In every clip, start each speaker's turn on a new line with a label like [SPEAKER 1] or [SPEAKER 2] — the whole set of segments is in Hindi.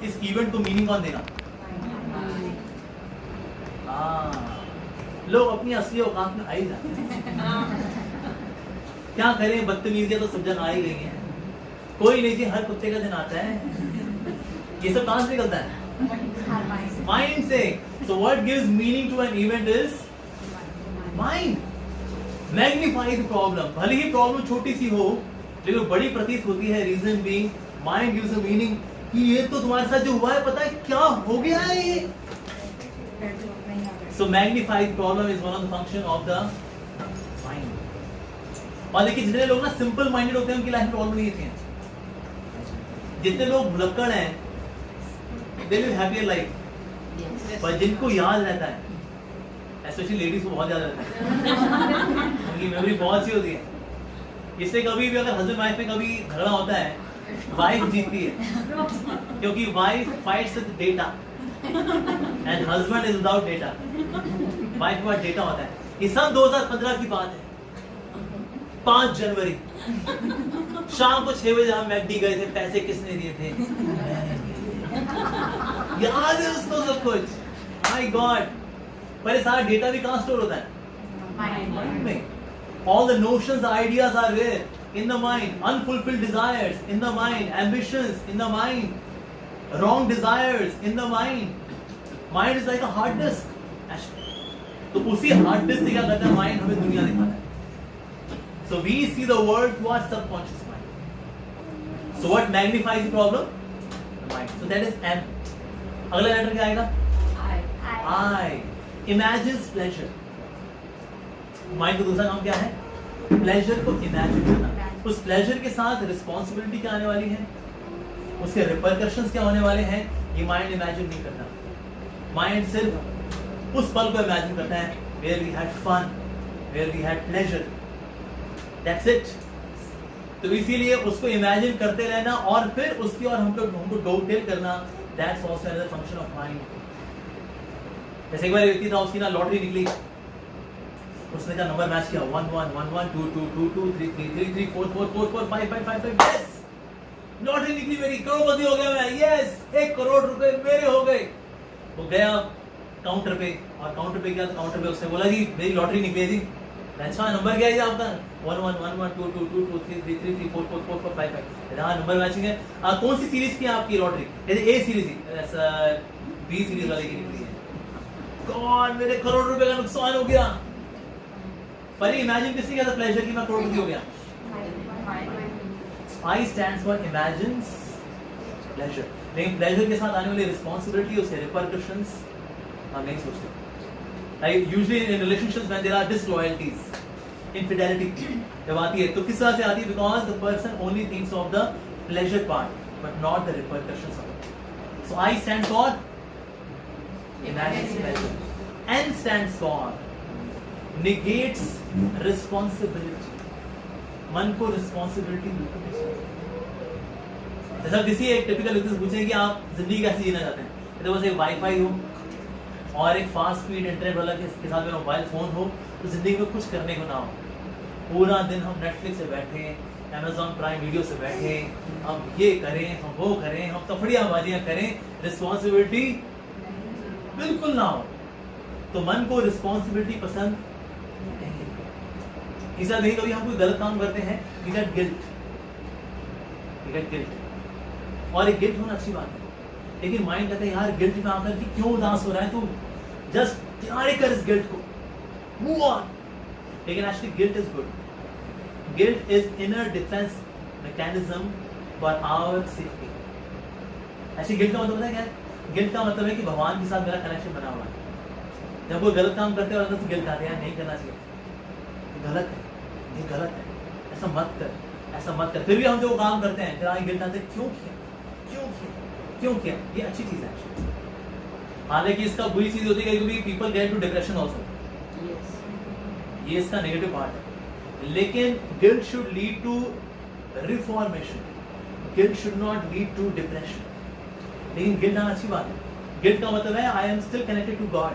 [SPEAKER 1] इस इवेंट को मीनिंग कौन देगा? लोग अपनी असली औकात में आ ही जाते हैं। क्या करें, बदतमीजियां तो सब जगह आ ही गई हैं। कोई नहीं जी, हर कुत्ते का दिन आता है। ये सब कहां से निकलता है? माइंड से। So what gives meaning to an event is mind. Magnify the problem. भले ही प्रॉब्लम छोटी सी हो लेकिन बड़ी प्रतीत होती है। Reason being mind gives a meaning कि ये तो तुम्हारे साथ जो हुआ है, पता है क्या हो गया है ये। So magnify the problem is one of the function of the mind. और देखिए जितने लोग ना सिंपल माइंडेड होते हैं उनकी लाइफ में प्रॉब्लम नहीं होती है। जितने लोग भुलक्कड़ हैं they live happier life. पर जिनको याद रहता है, स्पेशली लेडीज को बहुत याद रहता है, उनकी मेमोरी बहुत अच्छी होती है। इससे कभी भी अगर हस्बैंड वाइफ में कभी झगड़ा होता है, वाइफ जीतती है क्योंकि wife fights with data and husband is without data. Wife के पास डेटा होता है। ये सन 2015 की बात है, 5 जनवरी शाम को 6 बजे हम मैकडी गए थे। पैसे किसने दिए थे? याद है उसको सब कुछ। माय गॉड, पर सारा डेटा भी कहां स्टोर होता है? माइंड में। All the notions, ideas are there in the mind. Unfulfilled desires in the mind, ambitions in the mind, wrong desires in the mind. Mind is like a hard disk. तो उसी हार्ड डिस्क से क्या करता है माइंड? हमें दुनिया दिखाता है। So we see the world through our subconscious mind. So what magnifies the problem? The mind. So that is M. अगला लेटर क्या आएगा? I. Imagines pleasure. माइंड का दूसरा नाम क्या है? प्लेजर को इमेजिन करना। उस प्लेजर के साथ रिस्पॉन्सिबिलिटी क्या आने वाली है, उसके रिपरकशंस क्या होने वाले हैं, ये माइंड इमेजिन नहीं करता। माइंड सिर्फ उस पल को इमेजिन करता है where we had fun, where we had pleasure, that's it. तो इसीलिए उसको इमेजिन करते रहना और फिर उसकी और हमको डोटेल करना, that's also another function of mind. जैसे एक बार व्यक्ति था, उसकी ना लॉटरी निकली, उसने क्या नंबर मैच किया 1 1 1 1 2 2 2 2 3 3 3 3 4 4 4 4 5 5 5 5। यस, लॉटरी निकली मेरी, करोड़पति हो गया मैं। यस, 1 करोड़ रुपए मेरे हो गए। वो गया काउंटर पे, और काउंटर पे गया तो काउंटर पे उसने बोला जी मेरी लॉटरी निकली थी। अच्छा, नंबर क्या है आपका? 1 1 1 1 2 2 2 2 3 3 3 3 4 4 4 4 5 5। हाँ, नंबर मैचिंग है। कौन सी सीरीज की है आपकी लॉटरी? ए सीरीज ही, ऐसा बी सीरीज वाले की निकली है। गॉड, मेरे करोड़ रुपए का नुकसान हो गया। पर इमेजिन किसने किया था प्लेजर की मैं करोड़पति हो गया? I stands for imagines pleasure. लेकिन प्लेजर के साथ आने वाली रिस्पॉन्सिबिलिटी, उसके रिपरकशंस हम नहीं सोचते। Like usually in relationships when there are disloyalties, infidelity जब आती है तो किस तरह से आती है? Because the person only thinks of the pleasure part but not the repercussions of it. So I stand for imagines pleasure. N stands for negates responsibility. मन को रिस्पॉन्सिबिलिटी बिल्कुल नहीं चाहिए। जैसा किसी एक टिपिकल व्यक्ति से पूछे कि आप जिंदगी कैसे जीना चाहते हैं, तो बस एक वाईफाई हो और एक फास्ट स्पीड इंटरनेट वाला के साथ मेरा मोबाइल फोन हो, तो जिंदगी में कुछ करने को ना हो। पूरा दिन हम नेटफ्लिक्स से बैठे, अमेजॉन प्राइम वीडियो से बैठे, हम ये करें, हम वो करें, हम तफड़ियाबाजियां करें, रिस्पॉन्सिबिलिटी बिल्कुल ना हो। तो मन को रिस्पॉन्सिबिलिटी पसंद नहीं। इसलिए नहीं, कभी हम कोई गलत काम करते हैं, वी गेट गिल्ट, और एक गिल्ट होना अच्छी बात है। लेकिन माइंड कहता है यार गिल्ट में आकर कि क्यों उदास हो रहा है तू, जस्ट किनारे कर इस गिल्ट को, मूव ऑन। लेकिन actually guilt is good. Guilt is inner defence mechanism for our safety. ऐसे गिल्ट का मतलब पता है क्या है? गिल्ट का मतलब है कि भगवान के साथ मेरा कनेक्शन बना हुआ है। जब वो गलत काम करते हैं तो गिल्ट आते हैं, नहीं करना चाहिए, गलत है, ये गलत है, ऐसा मत कर, ऐसा मत कर। फिर भी हम जो काम करते हैं फिर आगे गिल्ट आते हैं, क्यों किया, क्यों किया, क्यों किया। ये अच्छी चीज है। हालांकि इसका बुरी चीज होती है क्योंकि people get to depression also, ये इसका नेगेटिव पार्ट है। लेकिन guilt should lead to reformation, guilt should not lead to depression. लेकिन गिल्ट आना अच्छी बात है। गिल्ट का मतलब है I am still connected to God,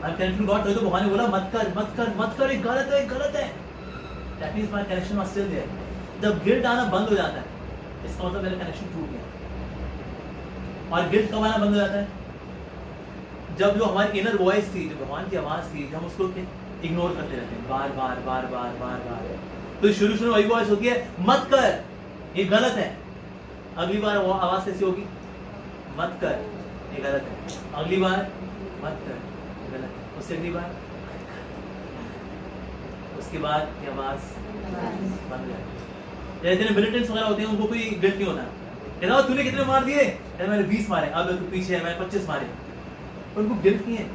[SPEAKER 1] I am connected to God. तो भगवान ने बोला मत कर मत कर मत कर, ये गलत है, गलत है, that means my connection was still there. जब गिल्ट आना बंद हो जाता है इसका मतलब मेरा कनेक्शन टूट गया। और गिल्ट कब आना बंद हो जाता है? जब जो हमारी इनर वॉइस थी, जो भगवान की आवाज थी, जब हम उसको इग्नोर करते रहते हैं बार बार बार बार बार बार, तो शुरू वही वॉइस होती है, मत कर, ये गलत है। अगली बार वो आवाज कैसी होगी? मत कर, ये गलत है। अगली बार मत कर, गलत है। उससे अगली बार, उसके बाद ये आवाज बंद हो जाती है। जितने मिलिटेंट्स वगैरह होते हैं उनको कोई गिल्ट नहीं होता, कहता तूने कितने मार दिए? मैंने 20 मारे, अब तू पीछे है, मैंने 25 मारे। उनको गिल्ट नहीं है,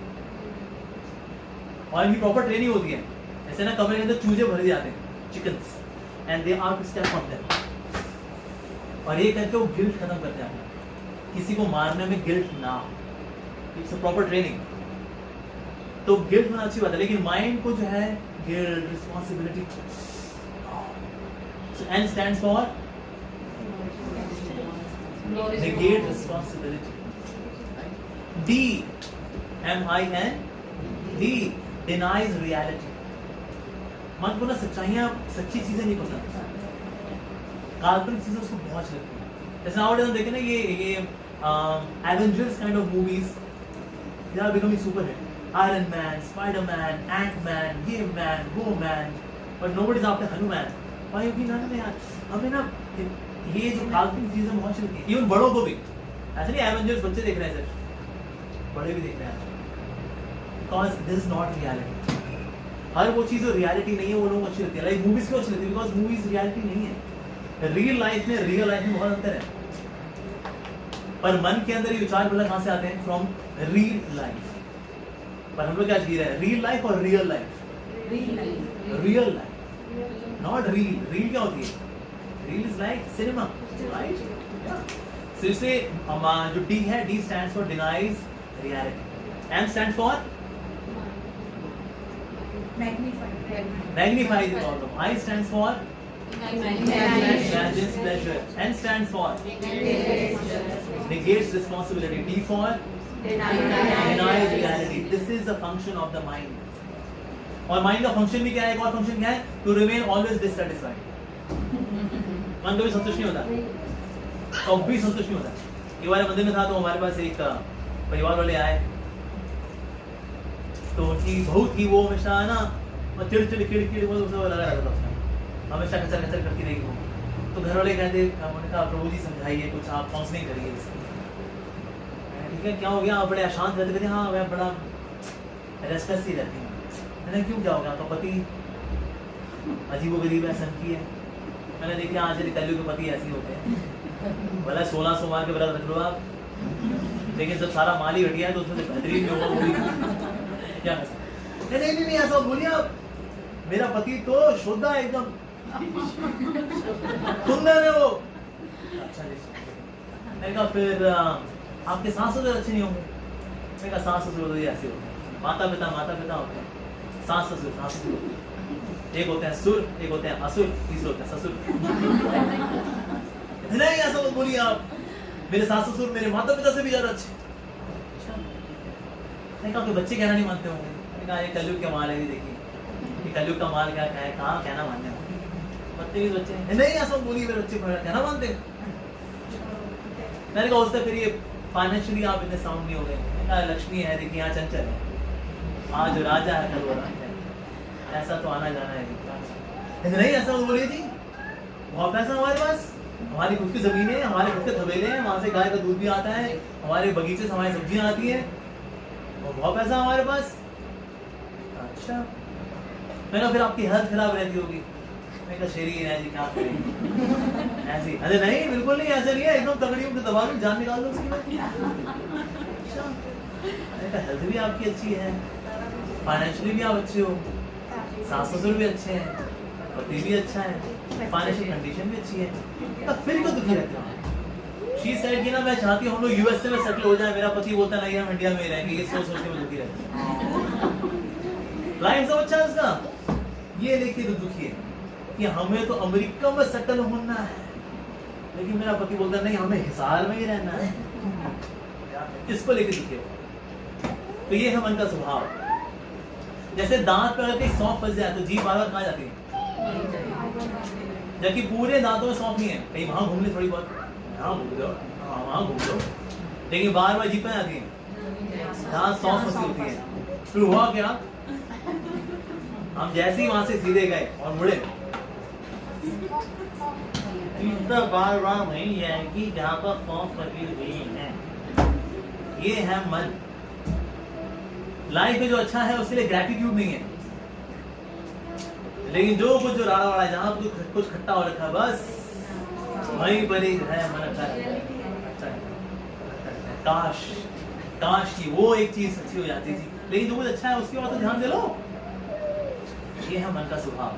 [SPEAKER 1] और इनकी प्रॉपर ट्रेनिंग होती है। ऐसे ना कमरे के अंदर चूजे भर दिए जाते हैं, chickens, and they are to step on them, और ये करके वो गिल्ट खत्म करते हैं। किसी को मारने में गिल्ट ना, इट्स अ प्रॉपर ट्रेनिंग। तो गिल्ट होना अच्छी बात है, लेकिन माइंड को जो है guilt, responsibility, N stands for negate responsibility. D, M-I-N, D, denies reality. मन को ना सच्चाइयाँ, सच्ची चीजें नहीं पसंद, काल्पनिक चीजें उसको बहुत लगती हैं। जैसे नाउ हम देखें ना ये Avengers kind of movies, they are becoming super hit. Iron Man, Spiderman, Ant Man, ये मैन, वो man, but nobody is after Hanuman. भाई भी ना यार, हमें ना ये जो काल्पनिक चीजें बहुत चलती हैं, इवन बड़ों को भी। ऐसे नहीं एवेंजर्स बच्चे देख रहे हैं सिर्फ, बड़े भी देख रहे हैं, because this is not reality. हर वो चीज जो रियलिटी नहीं है वो लोगों को अच्छी लगती है। लाइक मूवीज क्यों अच्छी लगती है? बिकॉज मूवीज रियलिटी नहीं है। रियल लाइफ में बहुत अंतर है। पर मन के अंदर ये विचार बोला कहां से आते हैं? From real life. पर हम लोग क्या जी रहे हैं? रियल लाइफ और real life? Real life, not reel. Reel क्या होती है? Reel is like cinema, right? So इससे जो डी है, D stands for denies reality, M stands for magnifies the problem, I stands for imagines pleasure, N stands for negates responsibility, D for denies reality. This is the function of the mind. और माइंड का फंक्शन भी क्या है? एक और फंक्शन क्या है? To remain always dissatisfied. मन कभी संतुष्ट नहीं होता, कभी संतुष्ट नहीं होता। एक बार मंदिर में था तो हमारे पास एक परिवार वाले आए, तो उनकी बहू थी, वो हमेशा ना चिड़चिड़ लगा रहता था उसका, हमेशा कचर कचर करती रहेगी वो। तो घर वाले कहते, उन्होंने कहा प्रभु जी समझाइए कुछ, आप काउंसलिंग करिए इसकी। ठीक है, क्या हो गया? आप बड़े अशांत रहते? कहते हाँ मैं बड़ा रेस्टलेस ही रहती हूँ। मैंने क्यों, क्या हो गया? आपका पति अजीबोगरीब है, सनकी है। मैंने देखा आज कलयुग के पति ऐसे होते हैं, भला 16 सोमवार के व्रत रख लो आप, लेकिन जब सारा माल ही घटिया है तो उसमें से बेहतरीन भी होगा वो भी क्या कर सकते? नहीं ऐसा बोलिए आप, मेरा पति तो शुद्ध है एकदम, सुंदर है वो। अच्छा जी, मैंने कहा फिर आपके सास ससुर अच्छे नहीं होंगे? मैंने कहा सास ससुर ऐसे होते हैं, माता पिता होते हैं, सास ससुर होते हैं, एक होते हैं सुर, एक होते हैं असुर, तीसरे होते हैं ससुर। नहीं ऐसा मत बोलिए आप, मेरे सास ससुर मेरे माता पिता से भी ज्यादा अच्छे। मैंने कहा कि बच्चे कहना नहीं मानते होंगे। मैंने कहा ये कलयुग का माल है, देखिए कि कलयुग का माल क्या है, कहाँ कहना मानते होंगे बच्चे भी बच्चे। नहीं ऐसा बोलिए, मेरे बच्चे कहना मानते हैं। मैंने कहा उससे फिर ये फाइनेंशियली आप इतने साउंड नहीं हो गए। मैंने कहा लक्ष्मी है, देखिए यहाँ चंचल है, आज राजा है कल वो राजा है, ऐसा तो आना जाना है। नहीं ऐसा बोलिए जी, बहुत पैसा हमारे पास, हमारी खुद की जमीन है, हमारे खुद के थवेले हैं, वहां से गाय का दूध भी आता है, हमारे बगीचे से हमारी सब्जियां आती है, और बहुत पैसा हमारे पास। अच्छा, मैंने कहा फिर आपकी हेल्थ खराब रहती होगी। मैं कहा शेरी है जी, क्या करें ऐसी। अरे नहीं बिल्कुल नहीं, ऐसा नहीं है, एकदम तगड़ी से दबा दूं, जान निकाल दो उसकी। अच्छा, मैंने कहा हेल्थ भी आपकी अच्छी है, फाइनेंशियली भी आप अच्छे हो, सास ससुर भी अच्छे हैं, पति भी अच्छा है, फाइनेंशियल कंडीशन भी अच्छी है, तो फिर क्यों दुखी रहते हो? शी सेड कि ना मैं चाहती हूँ हम लोग यूएसए में सेटल हो जाए, मेरा पति बोलता नहीं हम इंडिया में ही रहेंगे, ये सोच के मैं दुखी रहती हूँ। लाइफ सब अच्छा है उसका, ये लेके तो दुखी है कि हमें तो अमेरिका में सेटल होना है, लेकिन मेरा पति बोलता नहीं हमें हिसार में ही रहना है, इसको लेके दुखी है। तो ये है मन का स्वभाव। जैसे दांत पे अगर कहीं सौंफ फंस जाए तो जीभ बार बार कहाँ जाती है, जबकि पूरे दांतों में सौंफ नहीं है, कहीं वहां घूम ले थोड़ी बहुत, यहाँ घूम लो, वहां घूम लो, लेकिन बार बार जीत में आती है, जहाँ सॉफ्ट फंसी होती है। फिर हुआ क्या, हम जैसे ही वहां से सीधे गए और मुड़े, इतना बार बार वही जाएगी जहाँ पर सॉफ्ट फंसी हुई है। ये है मन। लाइफ में जो अच्छा है उसके लिए ग्रैटिट्यूड नहीं है, लेकिन जो कुछ जो राड़ा वाड़ा जहाँ कुछ खट्टा हो रखा है बस वहीं पर ही है मन अच्छा है। काश काश की वो एक चीज अच्छी हो जाती थी, लेकिन जो कुछ अच्छा है उसके बाद तो ध्यान दे लो। ये है मन का स्वभाव।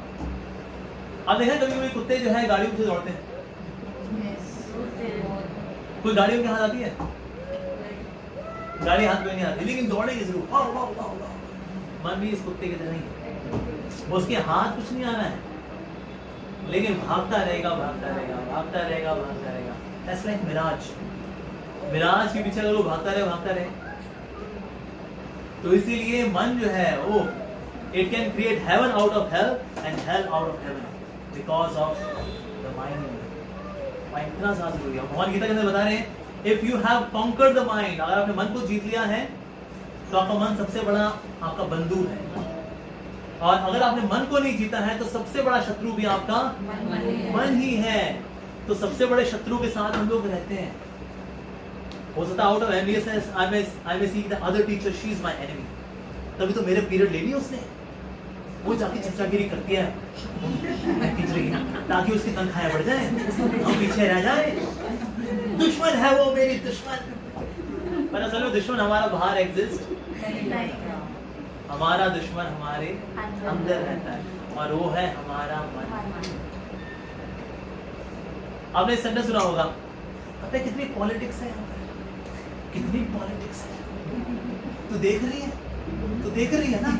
[SPEAKER 1] अब देखा कभी कभी कुत्ते जो है गाड़ियों से दौड़ते हैं, कोई गाड़ियों के हाथ आती है, गाड़ी हाथ में नहीं आती, लेकिन दौड़ेगी जरूर। मन भी इस कुत्ते की तरह नहीं है, उसके हाथ कुछ नहीं आना है, लेकिन भागता रहेगा भागता रहेगा भागता रहेगा भागता रहेगा। That's like मिराज, मिराज के पीछे अगर वो भागता रहे। तो इसीलिए मन जो है वो it can create heaven out of hell and hell out of heaven because of the mind. Mind इतना ज्यादा जरूरी है। भगवान गीता के अंदर बता रहे हैं, if you have conquered the mind, अगर आपने मन को जीत लिया है तो आपका मन सबसे बड़ा आपका बंधु है, और अगर आपने मन को नहीं जीता है तो सबसे बड़ा शत्रु भी आपका मन ही है। तो सबसे बड़े शत्रु के साथ हम लोग रहते हैं। हो सकता है out of ambitious I may see the other teacher she is my enemy, तभी तो मेरे पीरियड ले ली उसने, वो जाके चर्चागिरी करती है टीचर की, ताकि उसकी तनख्वाहें बढ़ जाए, हम पीछे रह जाए। दुश्मन है वो मेरी दुश्मन, पर असल में दुश्मन हमारा बाहर एग्जिस्ट, हमारा दुश्मन हमारे अंदर रहता है, और वो है हमारा मन। आपने सेंटेंस सुना होगा, पता है कितनी पॉलिटिक्स है, कितनी पॉलिटिक्स है। तू देख रही है, तू देख रही है ना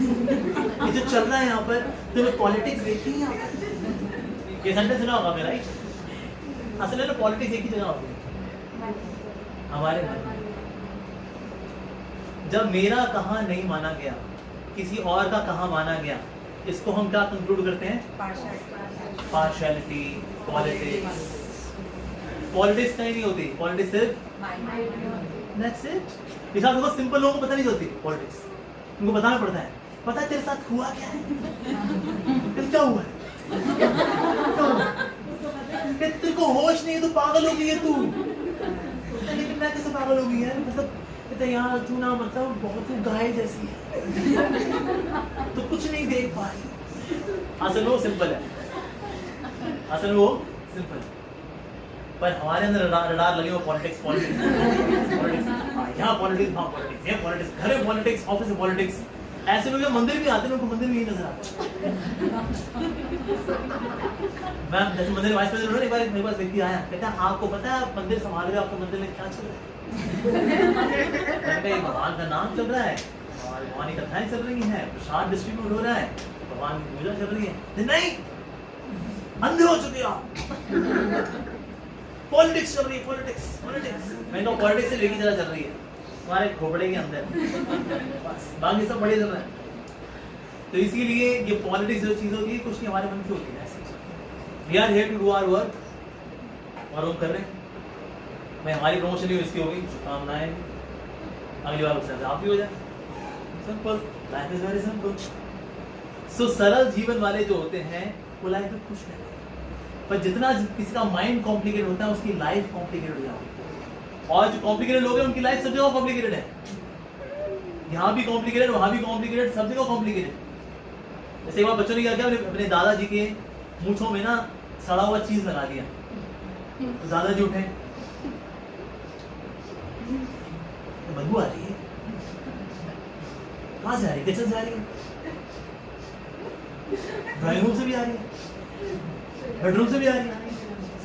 [SPEAKER 1] ये जो चल रहा है यहाँ पर, तुम्हें पॉलिटिक्स देखती है। ये सेंटेंस सुना होगा मेरा, असल में पॉलिटिक्स एक ही जगह होती है, हमारे मन में। जब मेरा कहा नहीं माना गया, किसी और का कहा माना गया, इसको हम क्या कंक्लूड करते हैं? Partiality, politics. पॉलिटिक्स कहीं नहीं होती, पॉलिटिक्स सिर्फ दैट्स इट। इस बहुत सिंपल लोगों को पता नहीं होती पॉलिटिक्स, उनको बताना पड़ता है। पता है तेरे साथ हुआ क्या है? क्या हुआ है? तेरे को होश नहीं है, तो पागल हो गई है तू। लेकिन मैं कैसे पागल हो गई है? मतलब यार तू ना, मतलब बहुत गाय जैसी है, तो कुछ नहीं देख पा रही। असल वो सिंपल है, असल वो सिंपल है, पर हमारे अंदर रडार लगे हुए पॉलिटिक्स पॉलिटिक्स पॉलिटिक्स, यहाँ पॉलिटिक्स वहाँ पॉलिटिक्स, यहाँ पॉलिटिक्स, घर में पॉलिटिक्स, ऑफिस में पॉलिटिक्स। ऐसे लोग मंदिर भी आते हैं, उनको मंदिर में ही नजर आता है। मैं जैसे मंदिर वाइस प्रेसिडेंट, एक बार मेरे पास व्यक्ति आया, कहता है आपको पता है आप मंदिर संभाल रहे हो, आपके मंदिर में क्या चल रहा है? भगवान का नाम चल रहा है, भगवान की कथाएं चल रही हैं, प्रसाद डिस्ट्रीब्यूट हो रहा है, भगवान की पूजा चल रही है। नहीं, अंधे हो चुके आप, पॉलिटिक्स चल रही है, पॉलिटिक्स पॉलिटिक्स। मैं तो पॉलिटिक्स से लेके जरा चल रही है तुम्हारे खोपड़े के अंदर, बस बाकी सब बढ़िया चल रहा है। तो इसीलिए ये पॉलिटिक्स जो चीज होती है कुछ नहीं हमारे मन की होती है। We are here to do our work, और हम कर रहे हैं। मैं हमारी प्रमोशन ही इसकी होगी, शुभकामनाएं, अगली बार उससे आप भी हो जाए। Simple, life is very simple. So सरल जीवन वाले जो होते हैं वो लाइफ में खुश रहते हैं, पर जितना किसी का माइंड कॉम्प्लिकेटेड होता है उसकी लाइफ कॉम्प्लिकेटेड हो जाती है। और जो कॉम्प्लिकेटेड लोग हैं उनकी लाइफ सब जगह कॉम्प्लिकेटेड है, यहाँ भी कॉम्प्लिकेटेड, वहां भी कॉम्प्लिकेटेड, सब जगह कॉम्प्लिकेटेड। जैसे एक बार बच्चों ने क्या किया, अपने दादाजी के मूंछों में ना सड़ा हुआ चीज लगा दिया, तो दादाजी उठे, बदबू आ रही है, कहाँ से आ रही है? किचन से आ रही है, ड्राइंग रूम से भी आ रही है, बेडरूम से भी आ रही है,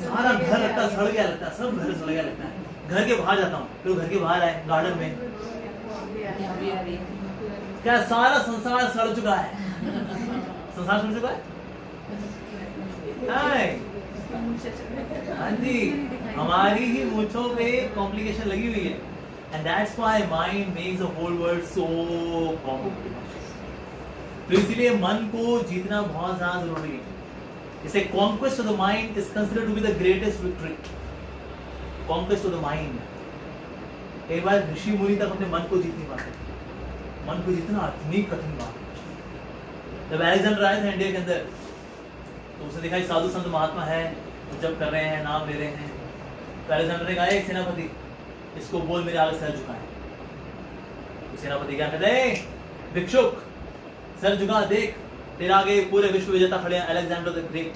[SPEAKER 1] सारा घर लगता है सड़ गया, लगता है सब घर सड़ गया लगता है। घर के बाहर जाता हूँ, फिर घर के बाहर आए गार्डन में, क्या सारा संसार सड़ चुका है? संसार सड़ चुका है? हाँ जी, हमारी ही मूंछों पे कॉम्प्लिकेशन लगी हुई है, and that's why mind makes the whole world so complicated. तो इसलिए मन को जीतना बहुत ज्यादा जरूरी है। इसे conquest of the mind is considered to be the greatest victory. Conquest of the mind. एक बार ऋषि मुनि तक अपने मन को जीत नहीं पाते। मन को जीतना इतनी कठिन बात। जब अलेक्जेंडर आए थे इंडिया के अंदर तो उसने देखा साधु संत महात्मा है, जब कर रहे हैं, नाम ले रहे हैं, तो अलेक्जेंडर ने कहा एक सेनापति इसको बोल मेरे आगे सर झुकाए। तो सेनापति क्या कहते हैं, भिक्षुक सर झुका, देख तेरा आगे पूरे विश्व विजेता खड़े हैं, अलेक्जेंडर द ग्रेट।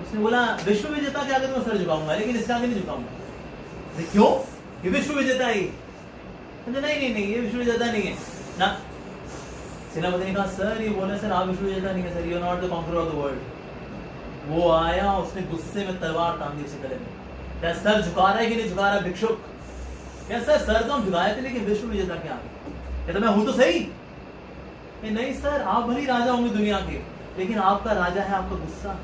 [SPEAKER 1] उसने बोला विश्व विजेता के आगे तो मैं सर झुकाऊंगा लेकिन इसके आगे नहीं झुकाऊंगा। क्यों, ये विश्व विजेता है। नहीं नहीं नहीं, ये विश्व विजेता नहीं है ना। सेनापति ने कहा सर ये बोले सर आप विश्व विजेता नहीं है sir, you are not the conqueror of the world. वो आया, उसने गुस्से में तलवार तान दी उसके गले में। क्या सर झुका रहा है कि नहीं झुका रहा भिक्षुक? क्या सर तो हम झुकाए थे लेकिन विश्व विजेता के आगे। कहता मैं हूं तो सही। नहीं सर आप भली राजा होंगे दुनिया के, लेकिन आपका राजा है आपका गुस्सा,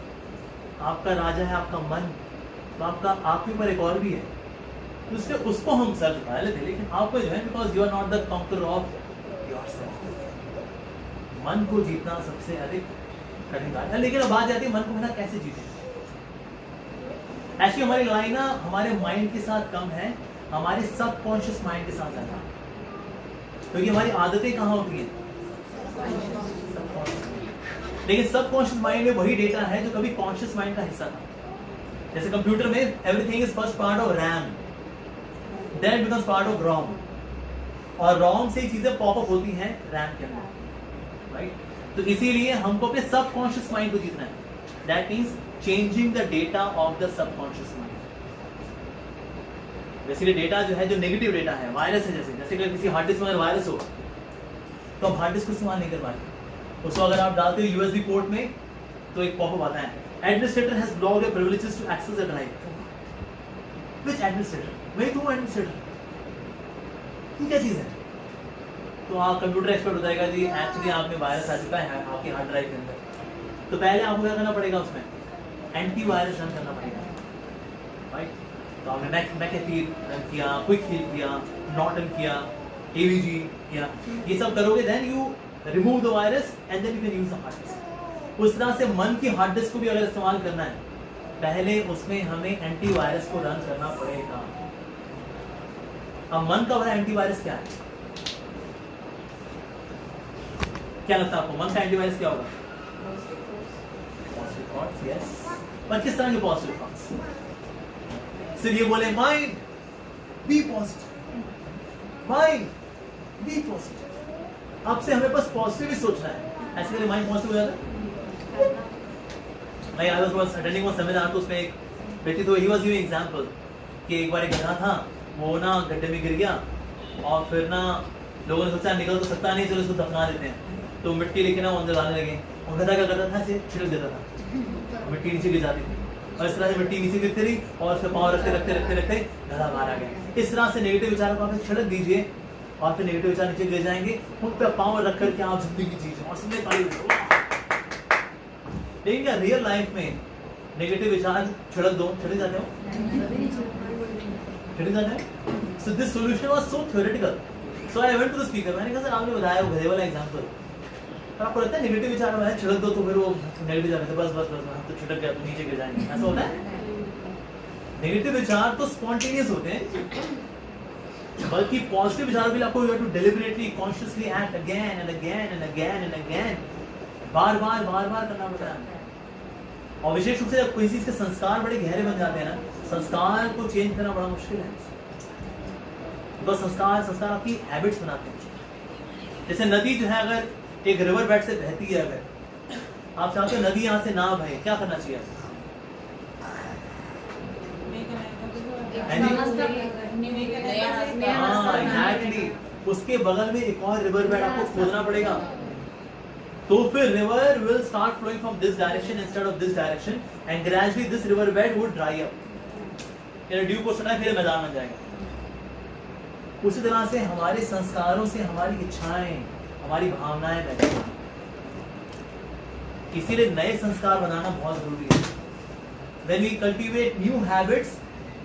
[SPEAKER 1] आपका राजा है आपका मन, तो आपका आप के ऊपर एक और भी है, तो इसलिए उसको हम सर झुका लेते, लेकिन आपको जो है because you are not the conqueror of yourself. मन को जीतना सबसे अधिक कठिन बात है। लेकिन अब बात आती है मन को बिना कैसे जीते। एक्चुअली हमारी लड़ाई ना हमारे माइंड के साथ कम है, हमारे सबकॉन्शियस माइंड के साथ ज्यादा, क्योंकि हमारी आदतें कहाँ होती हैं, लेकिन सबकॉन्शियस माइंड में वही डेटा है जो कभी कॉन्शियस माइंड का हिस्सा था। जैसे कंप्यूटर में everything is first part of RAM, then becomes part of ROM, और रोम से चीजें पॉपअप होती हैं रैम के अंदर, राइट। तो इसीलिए हमको अपने सबकॉन्शियस माइंड को जीतना है। That means changing the data of the subconscious mind. Basically data जो है, जो नेगेटिव डेटा है, वायरस है, जैसे कि किसी हार्ड डिस्क में अगर वायरस हो तो आप हार्ड डिस्क को इस्तेमाल नहीं कर पाते। उसको अगर आप डालते हो यूएसबी पोर्ट में तो एक पॉपअप आता है, administrator has blocked your privileges to access the drive. Which administrator? मैं तो एडमिनिस्ट्रेटर। ये क्या चीज है? तो आप कंप्यूटर एक्सपर्ट बताएगा जी एक्चुअली आप में वायरस आ चुका है आपकी हार्ड ड्राइव के अंदर। तो पहले आपको क्या करना पड़ेगा, उसमें एंटीवायरस रन करना पड़ेगा, राइट। तो आपने मैकेफी रन किया, क्विक हील किया, नॉर्टन किया, एवीजी किया, ये सब करोगे then you remove the virus and then you can use the hard disk. उस तरह से मन की हार्ड डिस्क को भी अगर इस्तेमाल करना है, पहले उसमें हमें एंटीवायरस को रन करना पड़ेगा। अब मन का बड़ा एंटीवायरस क्या है? क्या लगता है आपको, मन का एंटीवायरस क्या होगा? Positive thoughts, yes. पर किस तरह के पॉजिटिव थॉट्स? सिर्फ ये बोले mind be positive, mind be positive. अब से हमें बस पॉजिटिव ही सोचना है, ऐसे मेरे माइंड पॉजिटिव हो जाता है। मैं I was attending one seminar, तो उसमें एक बेटी, तो ही वाज गिविंग एग्जांपल कि एक बार एक गधा था, वो ना गड्ढे में गिर गया और फिर ना लोगों ने सोचा निकल तो सकता नहीं, चलो इसको दफना देते हैं। तो मिट्टी लेके ना अंदर लाने लगे, और गधा क्या करता था, इसे छिड़क देता था, मिट्टी नीचे गिर जाती थी, और इस तरह से मिट्टी नीचे गिरती रही और उसके पाँव रखते रखते रखते रखते गधा बाहर आ गया। इस तरह से नेगेटिव विचारों को आप छिड़क दीजिए और फिर नेगेटिव विचार नीचे गिर जाएंगे, उन पर पाँव रख करके आप जिंदगी जीजिए और सुनने ताली दो। लेकिन क्या रियल लाइफ में नेगेटिव विचार छिड़क दो, छिड़क जाते हो, छिड़क जाते हैं। So this solution was so theoretical, so I went to the speaker, मैंने कहा सर आपने बताया वो गधे वाला एग्जांपल, पर आपको लगता है नेगेटिव विचार में छिड़क दो तो फिर वो नेगेटिव विचार बस बस बस हम तो छिड़क गया तो नीचे गिर जाएंगे, ऐसा होता है? नेगेटिव विचार तो स्पॉन्टेनियस होते हैं, बल्कि पॉजिटिव विचार भी आपको you have to deliberately consciously act again and again and again and again, बार बार करना पड़ता है। और विशेष रूप से जब कोई चीज के संस्कार बड़े गहरे बन जाते हैं ना, संस्कार को चेंज करना बड़ा मुश्किल है, तो संस्कार आपकी हैबिट्स बनाते हैं। जैसे नदी जो है, अगर एक रिवर बेड से बहती है, अगर आप चाहते हो नदी यहाँ से ना बहे, क्या करना चाहिए? हाँ एग्जैक्टली, उसके बगल में एक और रिवर बेड आपको खोदना पड़ेगा, तो फिर river will start flowing from this direction instead of this direction and gradually this river bed would dry up, ड्यू को सुना फिर मैदान बन जाएगा। उसी तरह से हमारे संस्कारों से हमारी इच्छाएं, हमारी भावनाएं बहती हैं, इसीलिए नए संस्कार बनाना बहुत जरूरी है। When we cultivate new habits,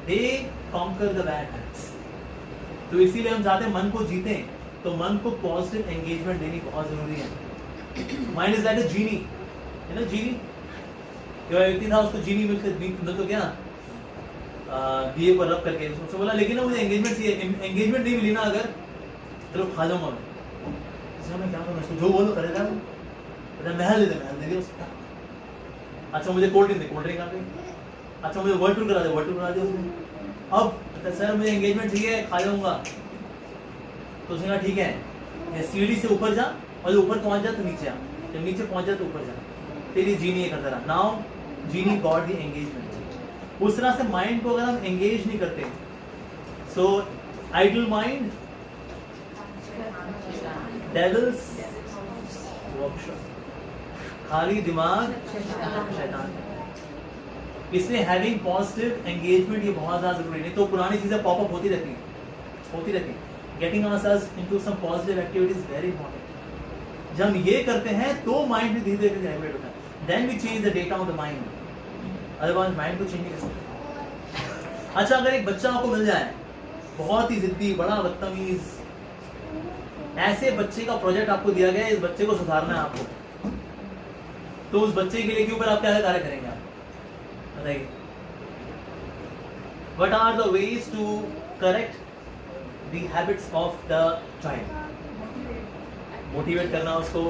[SPEAKER 1] they conquer the bad habits. तो इसीलिए हम चाहते हैं मन को जीतें, तो मन को पॉजिटिव एंगेजमेंट देनी बहुत जरूरी है। Mind is like a genie, you know genie, जो व्यक्ति था उसको जीनी मिल तो क्या दिए पर रब करके उसने बोला लेकिन ना मुझे एंगेजमेंट चाहिए, एंगेजमेंट नहीं मिली ना अगर चलो खा जाऊंगा मैं क्या करूँ, जो बोलो करेगा महल दे दिया उसका। अच्छा मुझे कोल्ड ड्रिंक आ गई, अच्छा मुझे वर्ल्ड टूर करा दे, वर्ल्ड टूर करा दिया उसने। अब तो सर मुझे एंगेजमेंट चाहिए, खा जाऊंगा। तो उसने कहा ठीक है, ये सीढ़ी से ऊपर जा और जब ऊपर पहुंच जा तो नीचे आ, जब नीचे पहुंच जा तो ऊपर जा। तेरी जीनी ये करता रहा। Now genie got the engagement. उस तरह से माइंड को अगर हम एंगेज नहीं करते, सो आइडल माइंड डेविल्स वर्कशॉप, खाली दिमाग शैतान। इसलिए हैविंग पॉजिटिव एंगेजमेंट ये बहुत ज्यादा जरूरी है। तो पुरानी चीजें पॉपअप होती रहती हैं। Getting ourselves into some positive activities very important. जब हम ये करते हैं तो माइंड भी धीरे धीरे रेगुलेट होता है। Then we change the data of the mind, otherwise mind को चेंज नहीं कर सकते। अच्छा अगर एक बच्चा आपको मिल जाए बहुत ही जिद्दी, बड़ा बदतमीज, ऐसे बच्चे का प्रोजेक्ट आपको दिया गया है, इस बच्चे को सुधारना है आपको, तो उस बच्चे के लिए के ऊपर आप क्या कार्य करेंगे? आप बताइए। What are the ways to correct the habits of the child? Motivate करना उसको,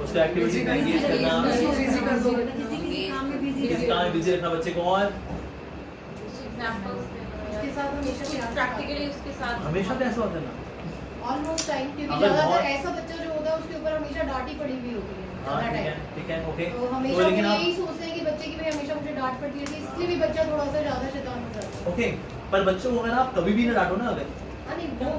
[SPEAKER 1] उसको एक्टिविटी में एंगेज करना, किसी काम में बिजी रखना बच्चे को, और
[SPEAKER 2] उसके साथ प्रैक्टिकली उसके साथ
[SPEAKER 1] हमेशा पैसा देना
[SPEAKER 2] ऑलमोस्ट टाइम, क्योंकि ज्यादातर ऐसा बच्चा जो होता है उसके ऊपर हमेशा डांट ही पड़ी हुई होती है।
[SPEAKER 1] ठीक है ओके।
[SPEAKER 2] तो हमेशा वो यही सोचते हैं कि बच्चे की भाई हमेशा मुझे डांट पड़ती है, इसलिए भी बच्चा थोड़ा सा ज्यादा शैतान हो जाता है।
[SPEAKER 1] ओके, पर बच्चों को अगर आप कभी भी ना डांटो ना, अगर
[SPEAKER 2] नहीं वो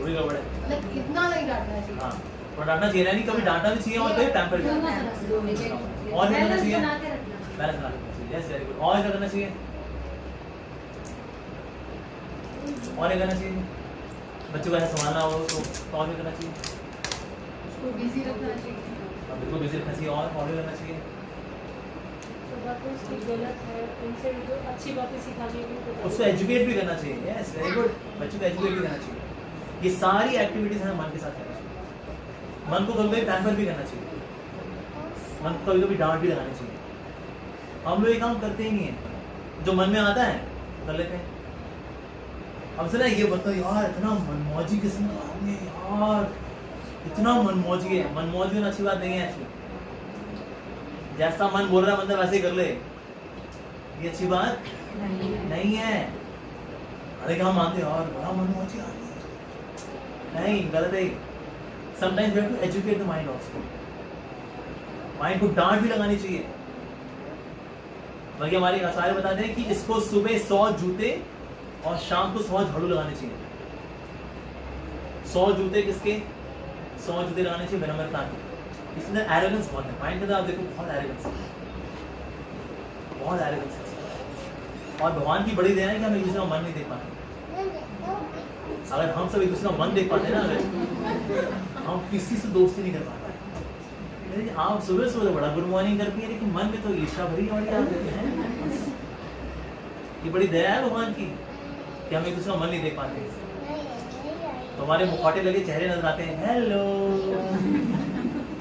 [SPEAKER 1] वही गड़बड़ है,
[SPEAKER 2] मतलब इतना नहीं डांटना चाहिए।
[SPEAKER 1] हाँ और डांटना चाहिए नहीं, कभी डांटना भी चाहिए और कभी पैम्पर भी करना चाहिए, और क्या करना चाहिए? बैलेंस बना के चाहिए। Yes very good. और क्या करना चाहिए? और क्या करना चाहिए? बच्चों को ऐसा संभालना हो तो और क्या करना चाहिए?
[SPEAKER 2] उसको बिजी रखना चाहिए।
[SPEAKER 1] बिल्कुल बिजी रखना चाहिए, और क्या करना चाहिए?
[SPEAKER 3] उसकी गलत है उनसे जो अच्छी बातें सिखानी है
[SPEAKER 1] उसको एजुकेट भी करना चाहिए। Yes very good. बच्चों को एजुकेट भी करना चाहिए। ये सारी एक्टिविटीज हमें मन के साथ करना चाहिए। मन को कभी पैम्पर भी करना चाहिए, मन को कभी डांट भी लगानी चाहिए। हम लोग ये काम करते ही नहीं है, जो मन में आता है कर लेते हैं। अब सर ये बताओ यार, इतना मनमौजी किस्म का आदमी है यार, इतना मनमौजी है। मनमौजी होना अच्छी बात नहीं है एक्चुअली। जैसा मन बोल रहा है मतलब वैसे ही कर ले, ये अच्छी बात नहीं है। अरे क्या हम मानते हैं यार बड़ा मनमौजी आदमी है, नहीं, गलत है। Sometimes we have to educate the mind also. Mind को डांट भी लगानी चाहिए। बल्कि हमारे आचार्य बताते हैं कि इसको सुबह 100 जूते और शाम को 100 झाड़ू लगाने चाहिए। 100 जूते किसके? 100 जूते लगाने चाहिए विनम्रता के। इसमें एरोगेंस बहुत है माइंड के अंदर। आप देखो बहुत एरोगेंस है, बहुत एरोगेंस है। और भगवान की बड़ी देन है कि हम एक दूसरे का मन नहीं देख पाते। अगर हम सब एक दूसरे का मन देख पाते ना, अगर हम किसी से दोस्ती नहीं कर पाते। आप सुबह सुबह बड़ा गुड मॉर्निंग करती है, लेकिन मन में तो ईर्ष्या भरी वाली आप देते हैं। ये बड़ी दया है भगवान की कि हम एक दूसरे का मन नहीं देख पाते। तो हमारे मुखौटे लगे चेहरे नजर आते हैं, हेलो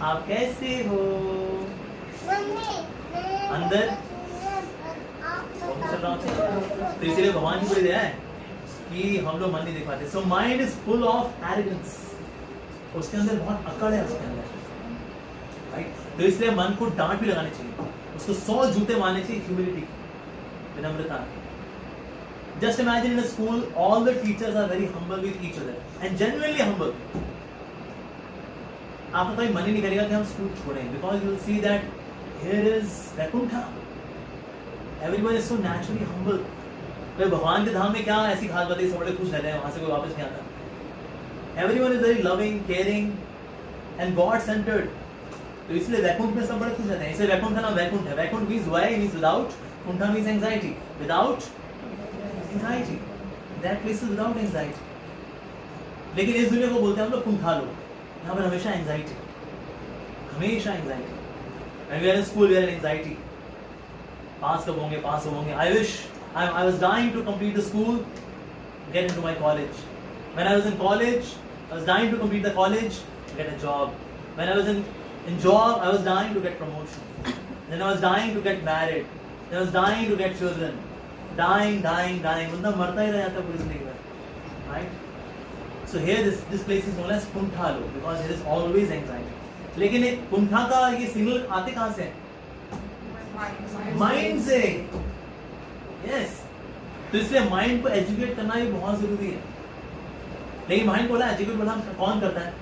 [SPEAKER 1] आप कैसे हो, अंदर तो इसीलिए भगवान की बड़ी दया है कि हम लोग मन नहीं देख पाते। So mind is full of arrogance, उसके अंदर बहुत अकड़ है उसके अंदर, राइट। तो इसलिए मन को डांट भी लगानी चाहिए, उसको 100 जूते मारने चाहिए ह्यूमिलिटी, विनम्रता। Just imagine in a school, all the teachers are very humble with each other and genuinely humble. आपका कोई मन ही नहीं करेगा कि हम स्कूल छोड़ें, because you will see that here is Vaikuntha. Everyone is so naturally humble. तो भगवान के धाम में क्या ऐसी खास बात है, सब बड़े खुश रहते हैं, वहाँ से कोई वापस नहीं आता। Everyone is very loving, caring and God centered. तो इसलिए वैकुंठ में सब बड़े खुश रहते हैं। इसलिए वैकुंठ का नाम वैकुंठ है। Vaikuntha means why, means without, Kumta means anxiety, without anxiety, that place is without anxiety. लेकिन इस दुनिया को बोलते हैं हम लोग कुंठा लोग, यहाँ पर हमेशा एंजाइटी, हमेशा anxiety. When we are in school, we are in anxiety. पास कब होंगे, पास होंगे। I was dying to complete the school, get into my college. When I was in college, I was dying to complete the college, get a job. When I was in job, I was dying to get promotion. Then I was dying to get married. Then I was dying to get children. dying, बंदा मरता ही रह जाता है पूरी जिंदगी में, right? So here this place is known as कुंठा लोक because there is always anxiety. लेकिन एक कुंठा का ये सिग्नल आते कहाँ से? माइंड से, yes. तो इसलिए माइंड को एजुकेट करना भी बहुत जरूरी है. लेकिन माइंड को एजुकेट बोला कौन करता है?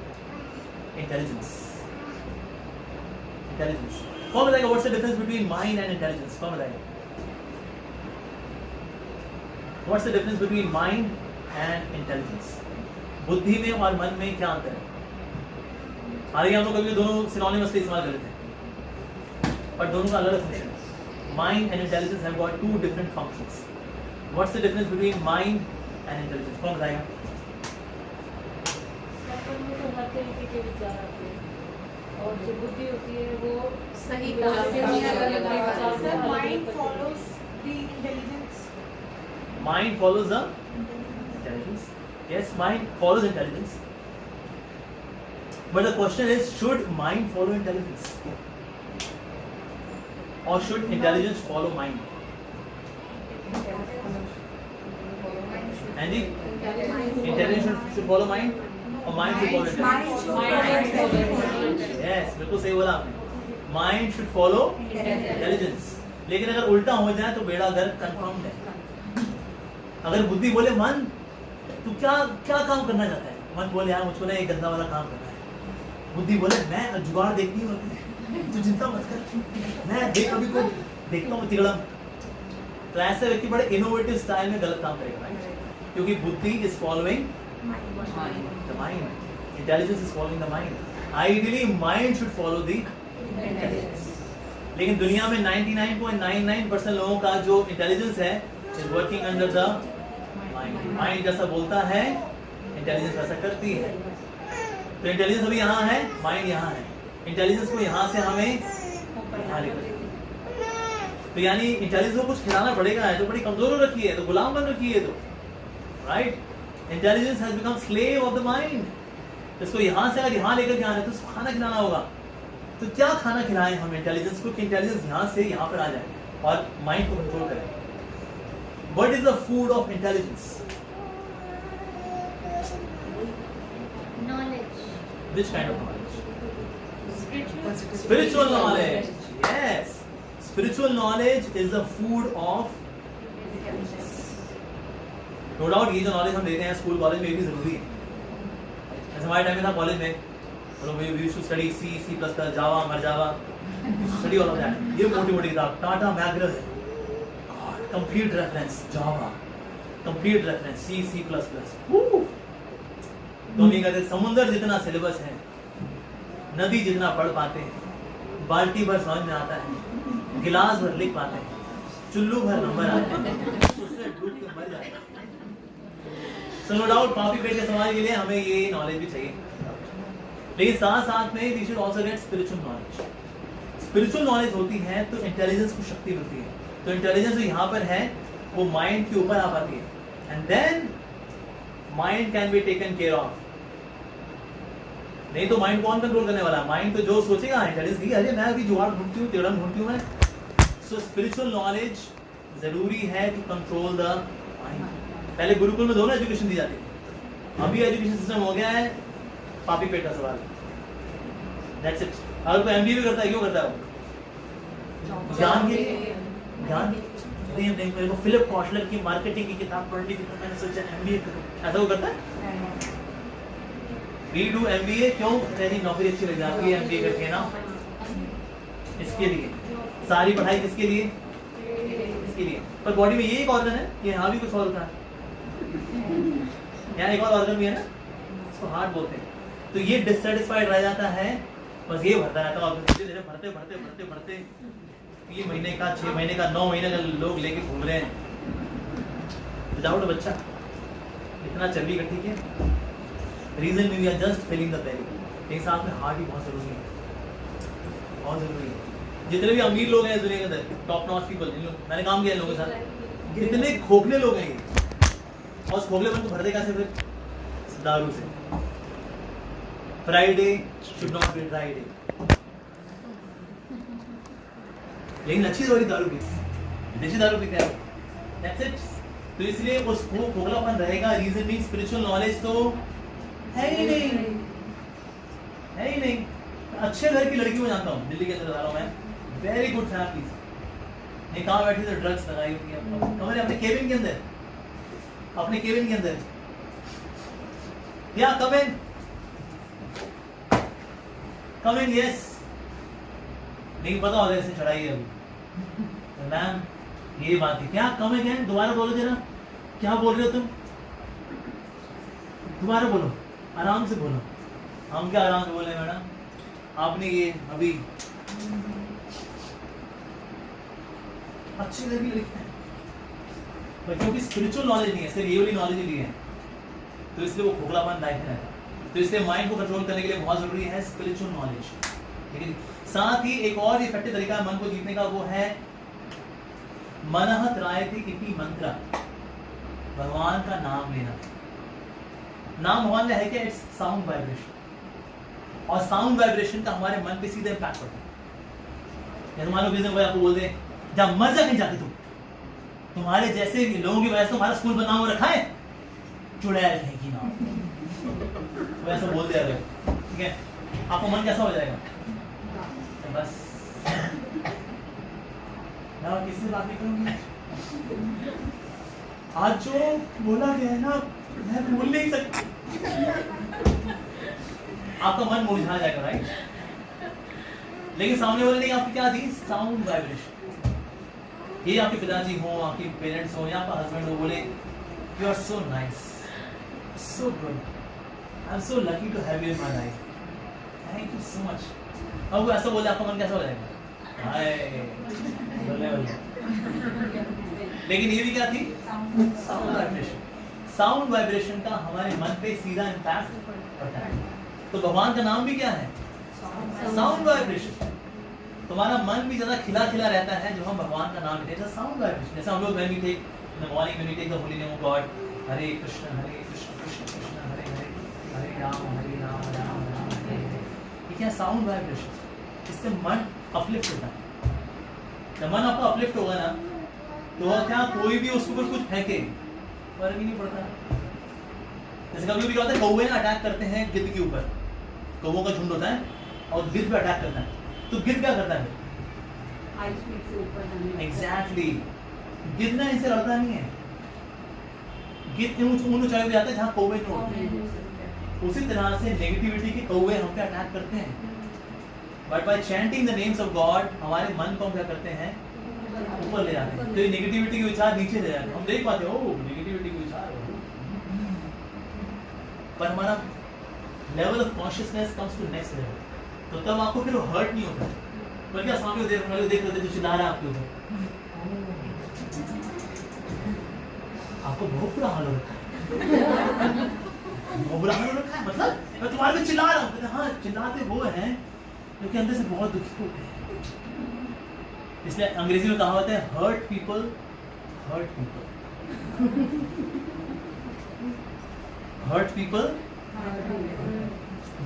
[SPEAKER 1] इंटेलिजेंस. कौन बताएगा what's the difference between mind and intelligence? कौन बताएगा? What's the difference between mind and intelligence? बुद्धि में और मन में क्या अंतर है? हालांकि हम लोग कभी दोनों सिनोनिमसली इस्तेमाल कर लेते हैं, पर दोनों का अलग फंक्शन है. Mind and intelligence have got two different functions. What's the difference between mind and intelligence? कौन बताएगा?
[SPEAKER 3] अपन में तो हर तरीके के विचार आते हैं और जो बुद्धि होती है वो
[SPEAKER 2] सही
[SPEAKER 4] Sir, mind follows the intelligence.
[SPEAKER 1] Mind follows the intelligence. Yes, mind follows intelligence. But the question is, should mind follow intelligence? Or should intelligence follow mind? Andy? Intelligence should follow mind? Or mind should follow intelligence? Yes, बिल्कुल सही बोला आपने. Mind should follow intelligence. लेकिन अगर उल्टा हो जाए तो बेड़ा गर्क कंफर्म्ड है. अगर बुद्धि बोले मन तू क्या क्या काम करना चाहता है, मन बोले यार मुझको ना एक गंदा वाला काम करना है, बुद्धि बोले मैं जुगाड़ देखती हूँ, तू चिंता मत कर, मैं देख अभी को देखता हूँ तिगड़म. तो ऐसे व्यक्ति बड़े इनोवेटिव स्टाइल में गलत काम करेगा, राइट? क्योंकि बुद्धि is following the mind, intelligence is following the mind. Ideally mind should follow the intelligence. लेकिन दुनिया में 99.99% लोगों का जो इंटेलिजेंस है is working under the mind. Mind जैसा बोलता है इंटेलिजेंस वैसा करती है. तो इंटेलिजेंस अभी यहाँ है, माइंड यहाँ है. इंटेलिजेंस को यहाँ से हमें यहाँ लेकर, तो यानी इंटेलिजेंस को कुछ खिलाना पड़ेगा. है तो बड़ी कमजोर हो रखी है, तो गुलाम बन रखी है, तो right. Intelligence has become slave of the mind. इसको यहाँ से अगर यहाँ लेकर के आना है तो उसको खाना खिलाना होगा. तो क्या खाना खिलाएं हम इंटेलिजेंस को कि इंटेलिजेंस यहाँ से यहाँ पर आ जाए और माइंड को कंट्रोल करें? What is the food of intelligence?
[SPEAKER 2] Knowledge.
[SPEAKER 1] Which kind of knowledge?
[SPEAKER 3] Spiritual
[SPEAKER 1] Spiritual knowledge. Yes. Spiritual knowledge is the food of intelligence. No doubt ये जो नॉलेज हम देते हैं स्कूल कॉलेज में भी जरूरी है. जैसे हमारे टाइम में था कॉलेज में, we used to study C, C++, Java, Java, study all of that. ये मोटी किताब टाटा मैग्रस है, complete reference Java, complete reference C, C++. तो नहीं कहते समुंदर जितना सिलेबस है, नदी जितना पढ़ पाते हैं, बाल्टी भर समझ में आता है, गिलास भर लिख पाते हैं, चुल्लू भर नंबर आते हैं, उससे डूब के मर जाते हैं. So no doubt पापी पेट के समाज के लिए हमें ये नॉलेज भी चाहिए. लेकिन साथ साथ में we should also get spiritual knowledge. Spiritual knowledge होती है तो इंटेलिजेंस को शक्ति मिलती है. तो इंटेलिजेंस जो यहाँ पर है वो माइंड के ऊपर आ पाती है, and then mind can be taken care of. नहीं तो माइंड कौन कंट्रोल करने वाला है? माइंड तो जो सोचेगा इंटेलिजेंस की, अरे मैं अभी जुगाड़ ढूंढती हूँ, तिगड़म ढूंढती हूँ मैं. सो स्पिरिचुअल नॉलेज जरूरी है टू कंट्रोल द माइंड. पहले गुरुकुल में दोनों एजुकेशन दी जाती थी, अभी एजुकेशन सिस्टम हो गया है पापी पेट का सवाल. That's it. अगर कोई एमबीए भी करता है, क्यों करता है वो? ज्ञान के लिए. ज्ञान नहीं, मेरे को फिलिप कॉशलर की मार्केटिंग की किताब पढ़नी थी तो मैंने सोचा एमबीए करूं. ऐसा वो करता है? वी डू एमबीए क्यों? तेरी नौकरी अच्छी लग जाती है एमबीए करके ना, इसके लिए. सारी पढ़ाई किसके लिए? इसके लिए. पर बॉडी में ये एक ऑर्गन है, ये यहाँ भी कुछ और होता है, यहाँ एक और ऑर्गन भी है ना, इसको हार्ट बोलते हैं. तो ये डिससेटिस्फाइड रह जाता है, बस ये भरता रहता है, और धीरे धीरे भरते ये महीने का 6 महीने का 9 महीने का लोग लेके घूम रहे हैं. विदाउट बच्चा इतना चर्बी इकट्ठी किया. Reason we are just filling the belly. एक साथ में हार्ट भी बहुत जरूरी है, बहुत जरूरी है. जितने भी अमीर लोग हैं इस दुनिया के अंदर, टॉप नॉच पीपल, जिन लोग मैंने काम किया लोगों के साथ, कितने खोखले लोग हैं ये. और उस खोखलेपन को भरते कैसे? फिर दारू से. Friday should not be Friday. लेकिन अच्छी वाली दारू पीते हैं, देसी दारू पीते हैं. That's it. तो इसलिए उसको खोखलापन रहेगा, रीजन मीन स्पिरिचुअल नॉलेज तो है ही नहीं, है ही नहीं। अच्छे घर की लड़की को जानता हूँ, दिल्ली के अंदर रहा हूँ मैं, वेरी गुड फैमिली, नहीं कहाँ बैठी तो ड्रग्स लगाई हुई है कमरे, अपने केबिन के अंदर, अपने केबिन के अंदर, या कम इन यस, नहीं पता होता इसने चढ़ाई है अभी। तो मैम ये बात है, क्या कम इन है, दोबारा बोलो जरा, क्या बोल रहे हो तुम, दोबारा बोलो, आराम से बोलो। हम क्या आराम से बोले मैडम, आपने ये अभी अच्छी लगी लिखते हैं, पर क्योंकि स्पिरिचुअल नॉलेज नहीं है, सिर्फ ये वाली नॉलेज ही है, तो इसलिए वो खोखलापन लाइफ में रहता है। तो इसलिए माइंड को कंट्रोल करने के लिए बहुत जरूरी है स्पिरिचुअल नॉलेज। लेकिन साथ ही एक और इफेक्टिव तरीका है मन को जीतने का, वो है मनः त्रायते इति मंत्र, भगवान का नाम लेना। नाम भगवान का है क्या, इट्स साउंड वाइब्रेशन, और साउंड वाइब्रेशन का हमारे मन पे सीधे इम्पैक्ट पड़ता है। जैसे मान लो किसी ने कोई आपको बोल दे जा मर जा कहीं जाके, तुम्हारे जैसे लोगों की वजह से तुम्हारा स्कूल बदनाम हो रखा है, चुड़ैल रहेगी ना, वो ऐसा बोल दिया अगर, ठीक है, आपको मन कैसा हो जाएगा, तो बस मैं किससे बात नहीं करूंगी, आज जो बोला गया है ना मैं भूल नहीं सकती, आपका मन मुरझा जाएगा, राइट। लेकिन सामने वाले ने आपकी क्या दी, साउंड वाइब्रेशन। ये आपके पिताजी हो, आपके पेरेंट्स हो, या आपका हस्बैंड हो, बोले you are so nice, so good, I am so lucky to have you in my life, thank you so much. अब वो ऐसा बोले, आपका मन कैसा हो जाएगा, हाय बल्ले बल्ले। लेकिन ये भी क्या थी, साउंड वाइब्रेशन। साउंड वाइब्रेशन का हमारे मन पे सीधा इम्पैक्ट पड़ता है। तो भगवान का नाम भी क्या है, साउंड वाइब्रेशन। तुम्हारा मन भी ज्यादा खिला खिला रहता है जो हम भगवान का नाम लेते हैं, साउंड वाइब्रेशन। जैसे हम लोग when we take in the morning when we take the holy name of God, हरे कृष्ण कृष्ण कृष्ण हरे हरे, हरे राम राम राम हरे हरे, ये क्या साउंड वाइब्रेशन, इससे मन अपलिफ्ट होता है। जब मन आपका अपलिफ्ट होगा ना, तो क्या कोई भी उसके ऊपर कुछ फेंके फर्क ही नहीं पड़ता। जैसे कभी कभी क्या होता है, कौवे अटैक करते हैं गिद्ध के ऊपर, कौवों का झुंड होता है और गिद्ध पे अटैक करता है, तो गिद्ध क्या करता है, एग्जैक्टली गिद्ध ना इनसे लड़ता नहीं है, गिद्ध उन ऊंचाई पे जाते हैं जहाँ कौवे नहीं उड़ते। उसी तरह से नेगेटिविटी के कौवे हम पे अटैक करते हैं, but by chanting the names of God हमारे मन को हम क्या करते हैं, ऊपर ले जाते हैं। तो ये नेगेटिविटी के विचार नीचे ले जाते हैं, हम देख पाते हैं ओ नेगेटिविटी के विचार, पर हमारा level of consciousness comes to next level, तो तब आपको फिर हर्ट नहीं होता, बल्कि सामने देख रहे थे जो चिल्ला रहा है आपके ऊपर, आपको बहुत बुरा हाल हो रखा है, बहुत बुरा हाल हो रखा है, मतलब मैं तुम्हारे पे चिल्ला रहा हूँ, हाँ चिल्लाते वो हैं जो कि अंदर से बहुत दुखी होते हैं। इसलिए अंग्रेजी में कहावत है, हर्ट पीपल हर्ट पीपल,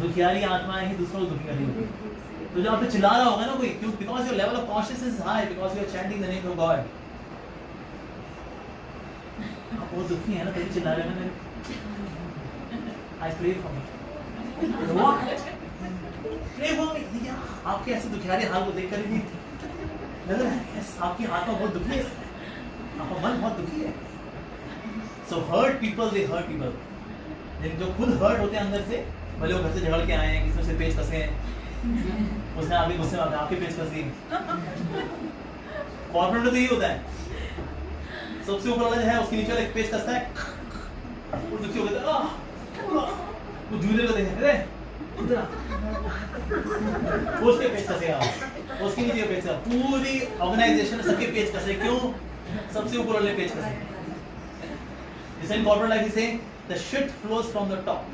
[SPEAKER 1] दुखियारी आत्माएं ही दूसरों को दुखी कर रही होगी। तो जब आप पे चिल्ला रहा होगा ना कोई, क्यों, because your level of consciousness is high, because you are chanting the name of God. आप बहुत दुखी है ना, तभी चिल्ला रहे हैं ना, I pray for me, pray for me. आपके ऐसे दुखियारी हाल को देखकर ही लग रहा है यस आपकी आत्मा बहुत दुखी है, आपका मन बहुत दुखी है। So hurt people they hurt people, लेकिन जो खुद हर्ट होते हैं अंदर से, भले वो घर से झगड़ के आए हैं, किसी से पेच कसे हैं, उसने आपके गुस्से में आपके पेच कसी, कॉर्पोरेट में तो यही होता है, सबसे ऊपर वाला जो है उसके नीचे एक पेच कसता है, वो दुखी हो गया, वो जूनियर को देखे अरे उसके पेच कसेगा, उसके नीचे पेच कसेगा, पूरी ऑर्गेनाइजेशन सबके पेच कसे, क्यों, सबसे ऊपर वाले पेच कसे। जैसे इन कॉर्पोरेट लाइफ से the shit flows from the top,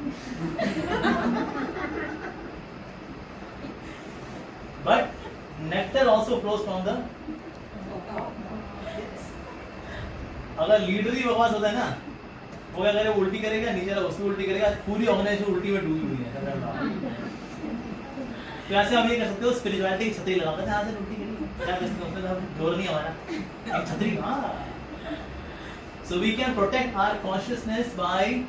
[SPEAKER 1] but nectar also flows from the अगर लीडर ही बकवास होता है ना, वो क्या करेगा, उल्टी करेगा, नीचे वाला उसकी उल्टी करेगा, पूरी ऑर्गेनाइजेशन उल्टी में डूबी हुई है। तो ऐसे आप ये कर सकते हो, स्पिरिचुअलिटी की छतरी लगाकर आज उल्टी करी, क्या कर सकते हो, उसमें जोर नहीं हमारा, एक छतरी, हाँ So we can protect our consciousness by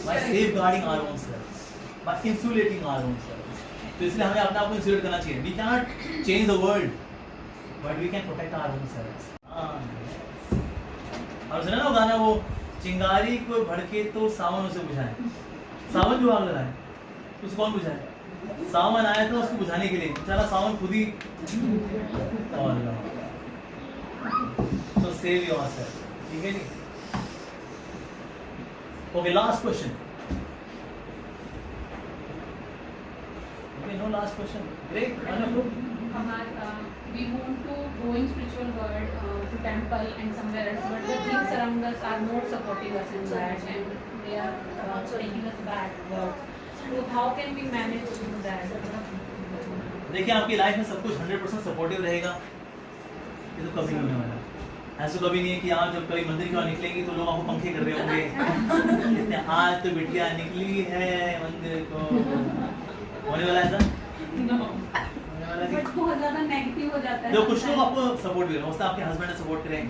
[SPEAKER 1] safeguarding our own selves, by insulating our own selves. तो इसलिए हमें अपने आप को इंसुलेट करना चाहिए. We cannot change the world, but we can protect our own selves. और सुना ना वो गाना, वो चिंगारी को भड़के तो सावन उसे बुझाए. सावन जो आग लगाए उसको कौन बुझाए? सावन आया था उसको बुझाने के लिए, बेचारा सावन खुद ही. So save yourself. ठीक है जी. Okay, last question. Okay, no last question. Great. Wonderful.
[SPEAKER 5] We want to go in spiritual world to temple and somewhere else, but the things around us are not supporting us in that, and they are taking us backward. So how can we manage that?
[SPEAKER 1] देखिए, आपकी लाइफ में सब कुछ 100% सपोर्टिव रहेगा, ये तो कभी नहीं होने वाला. ऐसा कभी नहीं है कि आप जब कभी मंदिर की ओर निकलेंगी तो लोग आपको पंखे कर रहे होंगे, इतने आज तो बिटिया निकली है मंदिर को. होने वाला है ऐसा?
[SPEAKER 5] बट बहुत ज़्यादा नेगेटिव हो जाता है.
[SPEAKER 1] जो कुछ लोग आपको सपोर्ट करें, उससे आपके हस्बैंड सपोर्ट करें,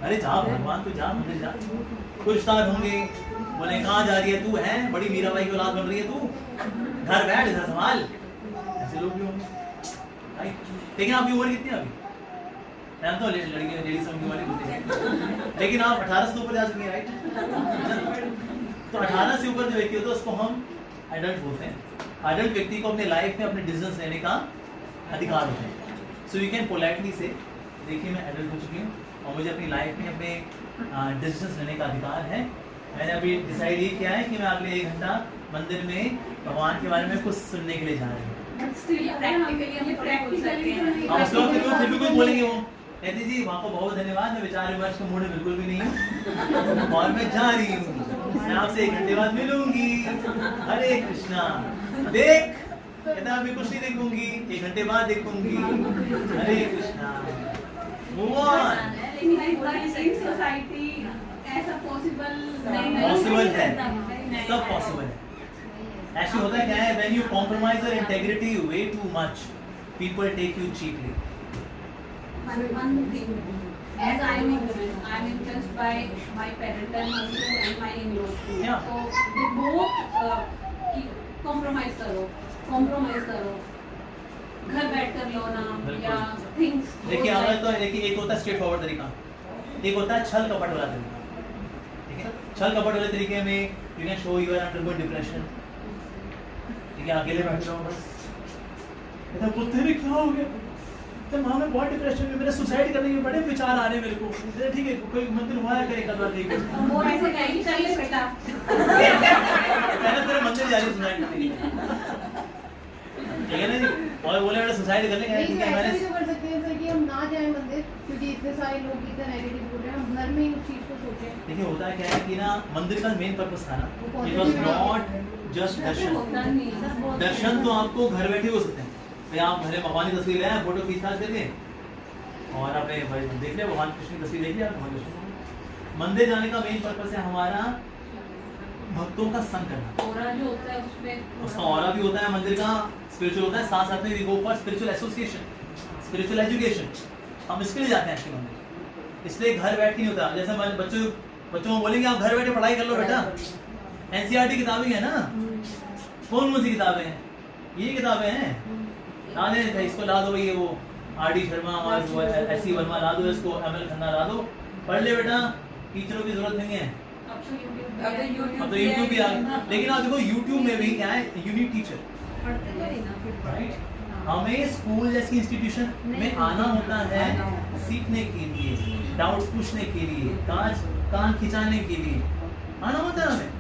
[SPEAKER 1] अरे जा भगवान तो जा, मंदिर जा. कुछ रिश्तेदार होंगे बोले कहाँ जा रही है तू, है बड़ी मीराबाई की औलाद बन रही है तू, घर बैठ घर संभाल. ऐसे लोग भी होंगे. लेकिन आपकी उम्र कितनी है अभी? मैं तो लड़की लेडीज समझने वाली होती है, लेकिन आप 18 से ऊपर जा सकती हैं, राइट? तो 18 से ऊपर जो व्यक्ति होता है उसको हम एडल्ट बोलते हैं. एडल्ट व्यक्ति को अपने लाइफ में अपने डिसीजंस लेने का अधिकार होता है. सो यू कैन पोलाइटली से, देखिए मैं एडल्ट हो चुकी हूँ और मुझे अपनी लाइफ में अपने डिसीजंस लेने का अधिकार है. मैंने अभी डिसाइड ये किया है कि मैं अगले 1 घंटा मंदिर में भगवान के बारे में कुछ सुनने के लिए जा रही हूँ. फिर भी कुछ बोलेंगे वो, कहती जी वहाँ को बहुत धन्यवाद, मैं विचार विमर्श के मूड में बिल्कुल भी नहीं हूँ और मैं जा रही हूँ, मैं आपसे 1 घंटे बाद मिलूंगी. हरे कृष्णा. देख कहता अभी कुछ नहीं देखूंगी, 1 घंटे बाद देखूंगी. Hare Krishna. Move on.
[SPEAKER 5] Society ऐसा पॉसिबल
[SPEAKER 1] पॉसिबल है, सब पॉसिबल है. एक्चुअली होता क्या है, when you compromise your integrity way too much, people take you cheaply.
[SPEAKER 5] One thing, as I am influenced by my parental also and my in-laws too.
[SPEAKER 1] Yeah.
[SPEAKER 5] So they both compromise करो. घर बैठ कर लो ना, या things.
[SPEAKER 1] देखिए हमें तो एक होता है स्ट्रेट फॉरवर्ड तरीका, एक होता है छल कपट वाला तरीका. ठीक है, छल कपट वाले तरीके में you can show you are under depression. ठीक है, अकेले बैठ जाओ बस, इतना कुत्ते भी क्या हो गया, तो माँ में बहुत डिप्रेशन में, मेरे सुसाइड करने के बड़े विचार आ रहे हैं मेरे को. ठीक है, कोई मंदिर हुआ है करे कदर नहीं कर,
[SPEAKER 5] वो ऐसे कहेगी कर ले बेटा.
[SPEAKER 1] मैंने तेरे मंदिर जा रही सुसाइड करने के लिए. ठीक है ना जी, और बोले बेटा सुसाइड कर लेंगे. ठीक है,
[SPEAKER 2] ऐसा भी
[SPEAKER 1] मैंने
[SPEAKER 2] तो कर सकते हैं सर कि हम ना जाएं मंदिर, क्योंकि इतने सारे लोग इतना नेगेटिव बोल रहे हैं, हम घर में ही उस चीज को सोचें.
[SPEAKER 1] देखिए होता क्या है कि ना मंदिर का मेन पर्पस था ना, इट वाज नॉट जस्ट दर्शन. दर्शन तो आपको घर बैठे हो सकते हैं. भाई आप घरे भगवान की तस्वीर ले आए, फोटो खींचताछ करके और अपने भाई देख लिया भगवान कृष्ण की तस्वीर देख लिया, भगवान कृष्ण. मंदिर जाने का मेन पर्पस है हमारा भक्तों का संग करना.
[SPEAKER 5] ऑरा जो होता है उसमें,
[SPEAKER 1] उसका ऑरा भी होता है मंदिर का, स्पिरिचुअल होता है, साथ साथ में we go for spiritual association, spiritual education. हम इसके लिए जाते हैं एक्चुअली मंदिर. इसलिए घर बैठ के नहीं होता. जैसे बच्चों को बोलेंगे आप घर बैठे पढ़ाई कर लो बेटा, एनसीईआरटी किताबें है ना, कौन सी किताबें हैं, ये किताबें हैं, ला दे इसको, ला दो ये वो आर.डी. शर्मा और एस.सी. वर्मा ला दो, इसको एम.एल. खन्ना ला दो, पढ़ ले बेटा, टीचरों की जरूरत नहीं है. अब तो यूट्यूब भी आ गया. लेकिन आप देखो यूट्यूब में भी क्या है, यू नीड टीचर. राइट, हमें स्कूल जैसी इंस्टीट्यूशन में आना होता है सीखने के लिए, डाउट्स पूछने के लिए, कान खिंचाने के लिए आना होता है हमें.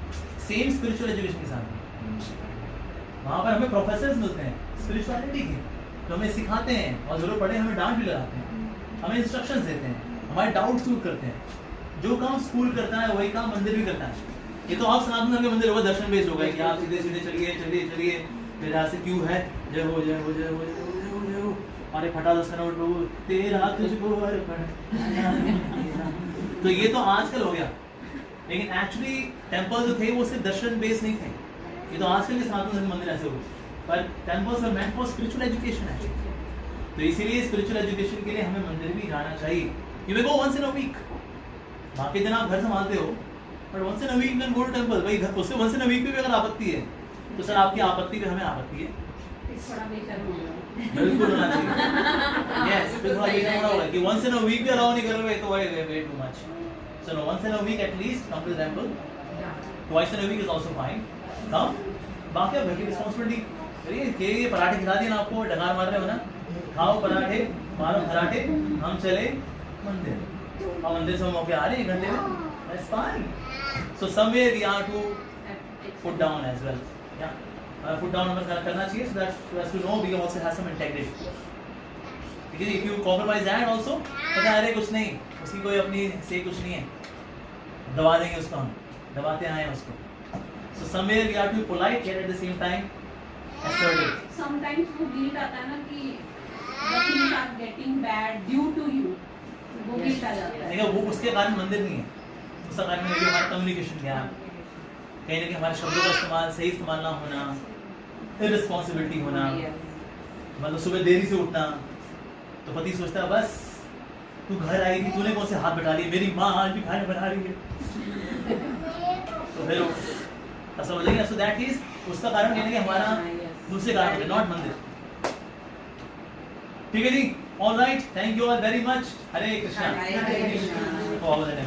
[SPEAKER 1] सेम स्पिरिचुअल एजुकेशन के साथ वहाँ पर हमें प्रोफेसर्स मिलते हैं स्पिरिचुअलिटी के, तो हमें सिखाते हैं और जरूर पड़े हमें डांट भी लगाते हैं, हमें इंस्ट्रक्शंस देते हैं, हमारे डाउट्स दूर करते हैं. जो काम स्कूल करता है वही काम मंदिर भी करता है. ये तो आप सनातन धर्म के मंदिर होगा, दर्शन बेस्ड होगा कि आप सीधे सीधे चलिए मेरे से क्यों है, जय हो जय हो जय हो जय हो जय हो जय हो, अरे फटा दस प्रभु तेरा तुझको अर्पण. तो ये तो आजकल हो गया, लेकिन एक्चुअली टेम्पल जो थे वो सिर्फ दर्शन बेस्ड नहीं थे. ये तो आजकल के सनातन धर्म मंदिर ऐसे हो गए, पर temples are meant for spiritual education है. तो इसीलिए स्पिरिचुअल एजुकेशन के लिए हमें मंदिर भी जाना चाहिए. You may go once in a week, बाकी दिन आप घर संभालते हो, but once in a week can go to temple. भाई घर उससे वंस इन अ वीक पे भी अगर आपत्ति है तो सर आपकी आपत्ति पे हमें आपत्ति है,
[SPEAKER 5] थोड़ा बेशर्म हो गया।
[SPEAKER 1] बिल्कुल होना चाहिए। यस, फिर थोड़ा बेशर्म होना होगा कि वंस इन अ वीक भी अलाउ नहीं करोगे तो way too much. So no, once in a week at least come to temple, twice in a week is also fine. कम बाकी अब घर की रिस्पांसिबिलिटी करिए। ये पराठे खिला दिए ना आपको, डकार मार रहे हो ना, खाओ पराठे, मारो खराटे, हम चले मंदिर। और मंदिर से हम होके आ रहे हैं 1 घंटे में, that's fine. So somewhere we are to put down as well, yeah, put down हमें करना चाहिए, so that to know we also have some integrity, because if you compromise that also, पता अरे कुछ नहीं, उसकी कोई अपनी से कुछ नहीं है, दबा देंगे उसको, हम दबाते आए हैं उसको। So somewhere we have to be polite yet at the same time assertive.
[SPEAKER 5] Sometimes वो guilt आता है ना कि the things are getting bad due to you, वो guilt आ जाता है।
[SPEAKER 1] देखो वो उसके कारण मंदिर नहीं है, उसका कारण है कि हमारा कम्युनिकेशन गैप, कहीं ना कहीं हमारे शब्दों का इस्तेमाल सही इस्तेमाल ना होना, इररिस्पॉन्सिबिलिटी होना, मतलब सुबह देरी से उठना, तो पति सोचता है बस तू घर आई थी, तूने कौन से हाथ बैठा लिए, मेरी माँ आज भी खाना बना रही है, तो फिर ऐसा हो जाएगा। सो दैट इज उसका कारण कहीं ना कहीं हमारा दूसरे कारण है, नॉट मंदिर। ठीक है जी, all right, thank you all very much. Hare Krishna.